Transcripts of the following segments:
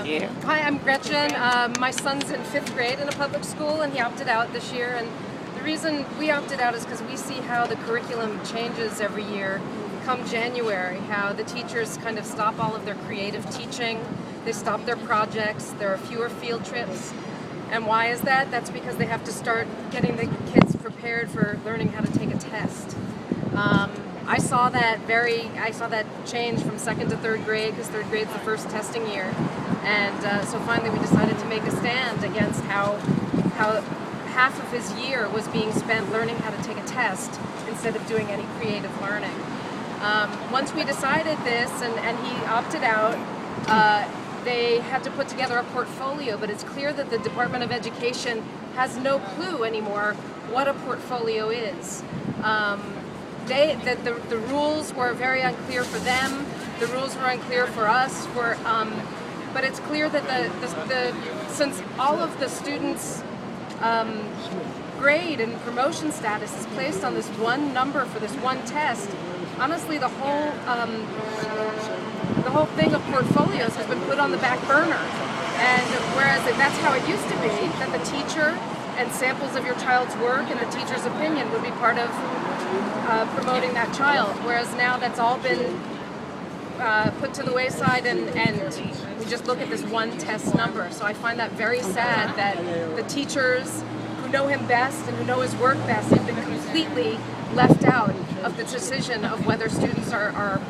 Thank you. Hi, I'm Gretchen. My son's in 5th grade in a public school, and he opted out this year. And the reason we opted out is because we see how the curriculum changes every year. Come January, how the teachers kind of stop all of their creative teaching. They stop their projects. There are fewer field trips. And why is that? That's because they have to start getting the kids prepared for learning how to take a test. I saw that change from 2nd to 3rd grade, because 3rd grade's the first testing year. And so finally we decided to make a stand against how half of his year was being spent learning how to take a test instead of doing any creative learning. Once we decided this and he opted out, they had to put together a portfolio, but it's clear that the Department of Education has no clue anymore what a portfolio is. The rules were very unclear for them. The rules were unclear for us. But it's clear that since all of the students' grade and promotion status is placed on this one number for this one test, honestly, the whole thing of portfolios has been put on the back burner. And whereas that's how it used to be, that the teacher and samples of your child's work and the teacher's opinion would be part of promoting that child, whereas now that's all been put to the wayside and we just look at this one test number. So I find that very sad that the teachers who know him best and who know his work best have been completely left out of the decision of whether students are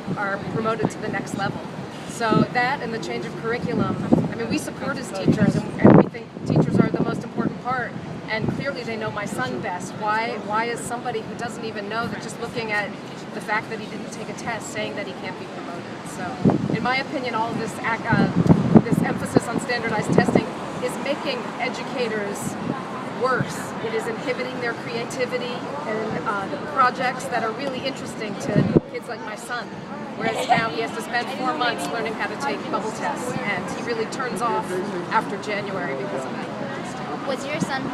promoted to the next level. So that and the change of curriculum, I mean, we support his teachers and we think teachers are the most important part, and clearly they know my son best. Why is somebody who doesn't even know, that just looking at the fact that he didn't take a test saying that he can't be promoted? So in my opinion, all of this emphasis on standardized testing is making educators worse. It is inhibiting their creativity and the projects that are really interesting to kids like my son. Whereas now he has to spend 4 months learning how to take bubble tests, and he really turns off after January because of that. Was your son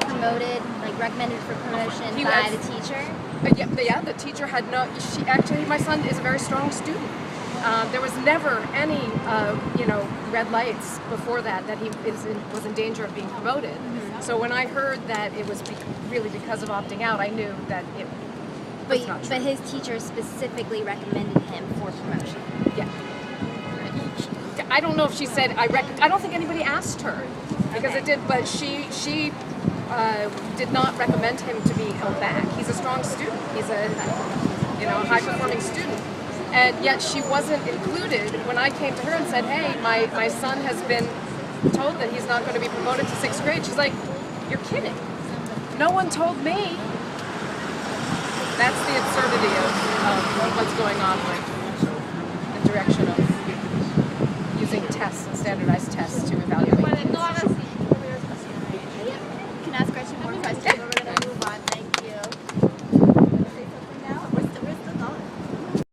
promoted, like recommended for promotion by the teacher? Yeah, the teacher had no. Actually, my son is a very strong student. There was never any, red lights before that he was in danger of being promoted. Mm-hmm. So when I heard that it was really because of opting out, I knew that it was not true. But his teacher specifically recommended him for promotion. Yeah. I don't know if she said I don't think anybody asked her, because it did. But she did not recommend him to be held back. He's a strong student. He's a high-performing student. And yet she wasn't included when I came to her and said, hey, my son has been told that he's not going to be promoted to 6th grade. She's like, you're kidding. No one told me. That's the absurdity of what's going on with the direction